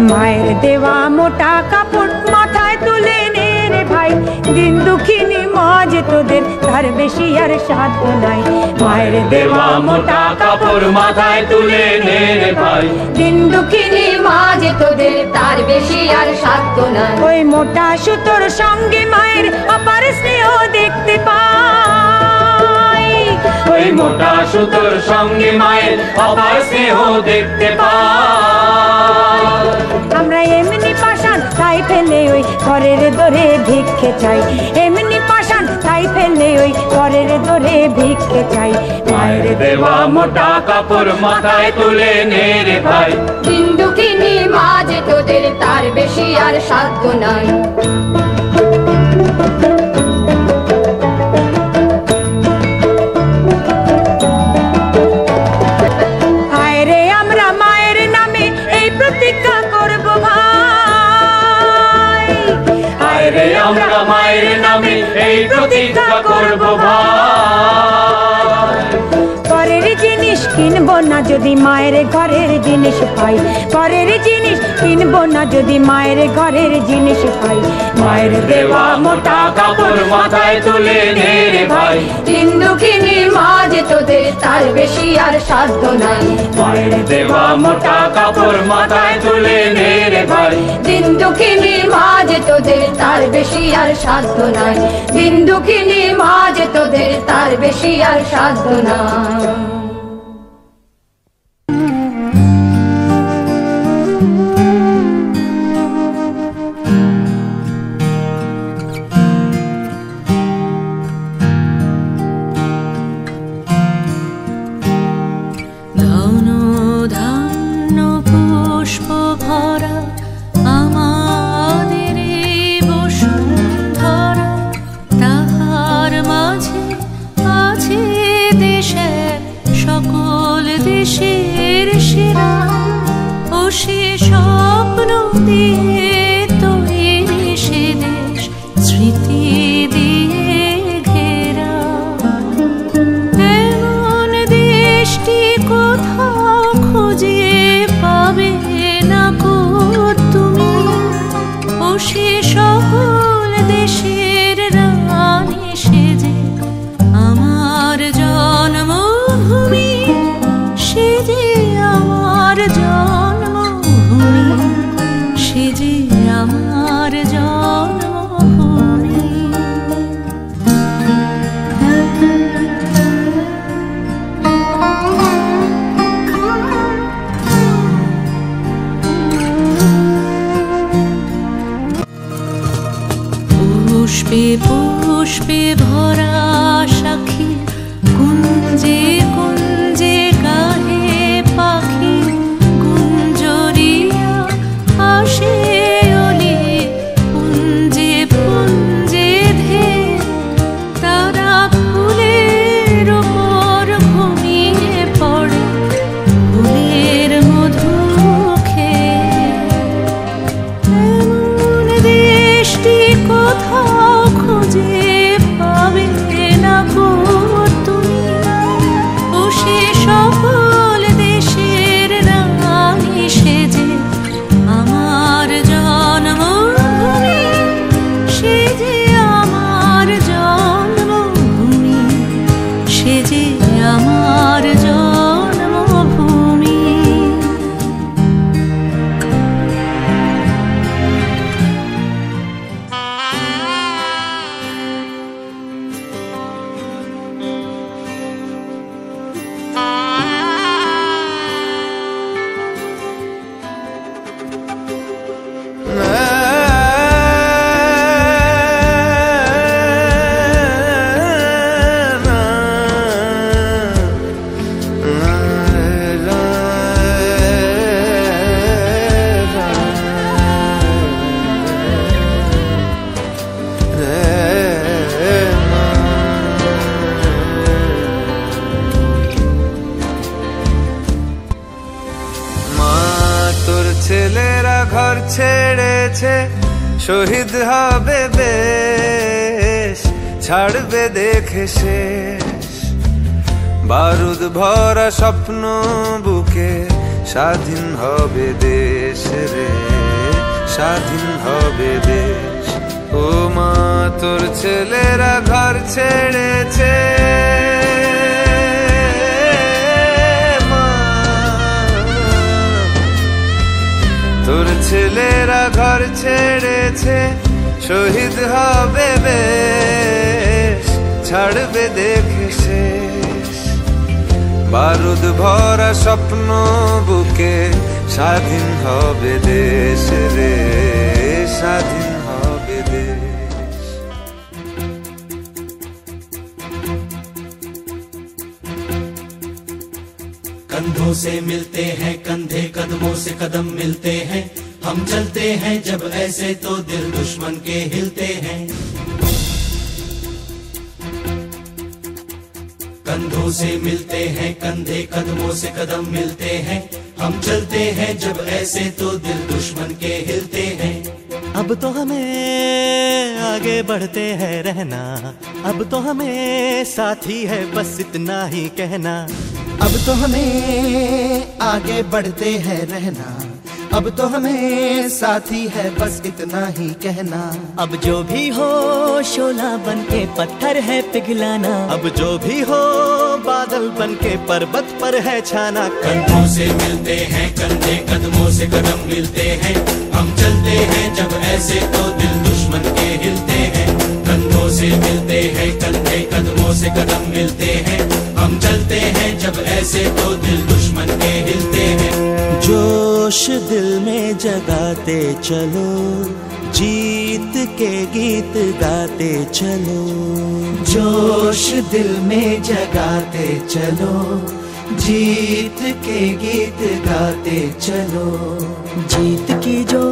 মায়ের দেওয়া মোটা কাপড় মাথায় তুলে নে রে ভাই, দিন দুঃখিনী মা যে তোদের তার বেশি আর সাধ্য নাই। মায়ের দেওয়া মোটা কাপড় মাথায় তুলে নে রে ভাই, দিন দুঃখিনী মা যে তোদের তার বেশি আর সাধ্য নাই। ওই মোটা সুতোর সঙ্গে মায়ের অপার স্নেহ দেখতে পাই, ওই মোটা সুতোর সঙ্গে মায়ের অপার স্নেহ দেখতে পাই। আমরা এমনি পাষাণ তাই ফেলে ওই ঘরের দরে ভিক্ষে চাই, এমনি পাষাণ তাই ফেলে ওই ঘরের দরে ভিক্ষে চাই। মায়ের দেওয়া মোটা কাপড় মাথায় তুলে নে রে ভাই, দিন দুঃখিনী মা যে তোদের তার বেশি আর সাধ্য নাই। আয়রে আমরা মায়ের নামে এই প্রতিজ্ঞা করব ভাই, আয়রে আমরা মায়ের নামে এই প্রতিজ্ঞা করব ভাই। পরের জিনিস কিনবো না যদি মায়ের ঘরের জিনিস পাই, পরের জিনিস কিনবো না যদি মায়ের ঘরের জিনিস পাই। মায়ের দেওয়া মোটা কাপড় মাথায় তুলে নে রে ভাই, দিন দুঃখিনী মা যে তোদের তার বেশি আর সাধ্য নাই। মায়ের দেওয়া মোটা কাপড় মাথায় তুলে নে রে ভাই, দিন দুঃখিনী মা যে তোদের তার বেশি আর সাধ্য নাই। দিন দুঃখিনী মা যে তোদের তার বেশি আর সাধ্য নাই। পুষ্পে ভরা সাক্ষী, কুঞ্জে কুঞ্জে গাহে পাখি, গুঞ্জরিয়া আসে ওলি, পুঞ্জে পুঞ্জে ধে তারা ফুলের ওপর ঘুমিয়ে পড়ে, ফুলের মধু খেয়ে। এমন দেশটি কোথাও খুঁজে পাবে না গো তুমি, ও সে সকল দেশের রানী সেজে আমার জন্মভূমি, সেজে আমার জন্মভূমি, সেজে আমার জন্মভূমি। ছেলেরা ঘর ছেড়েছে, শহীদ হবে বেশ, ছাড়বে দেখে শেষ। বারুদ ভরা স্বপ্ন বুকে স্বাধীন হবে দেশ রে, স্বাধীন হবে দেশ। ও মা তোর ছেলেরা ঘর ছেড়েছে, তোর ছেলেরা ঘর ছেড়েছে, শহীদ হবে বেশ, ছাড়বে দেখে শেষ। বারুদ ভরা স্বপ্ন বুকে স্বাধীন হবে দেশ রে, স্বাধীন হবে দেশ। कंधों से मिलते हैं कंधे, कदमों से कदम मिलते हैं, हम चलते हैं जब ऐसे तो दिल दुश्मन के हिलते हैं। कंधों से मिलते हैं कंधे, कदमों से कदम मिलते हैं, हम चलते हैं जब ऐसे तो दिल दुश्मन के हिलते हैं। अब तो हमें आगे बढ़ते हैं रहना, अब तो हमें साथी है बस इतना ही कहना। अब तो हमें आगे बढ़ते हैं रहना, अब तो हमें साथी है बस इतना ही कहना। अब जो भी हो शोला बन के पत्थर है पिघलाना, अब जो भी हो बादल बन के पर्वत पर है छाना। कंधों से मिलते हैं कंधे, कदमों से कदम मिलते हैं, हम चलते हैं जब ऐसे तो दिल दुश्मन के हिलते हैं। कंधों से मिलते हैं कंधे, कदमों से कदम मिलते हैं, हम चलते हैं जब ऐसे तो दिल दुश्मन के हिलते हैं। जोश दिल में जगाते चलो, जीत के गीत गाते चलो। जोश दिल में जगाते चलो, जीत के गीत गाते चलो। जीत की जो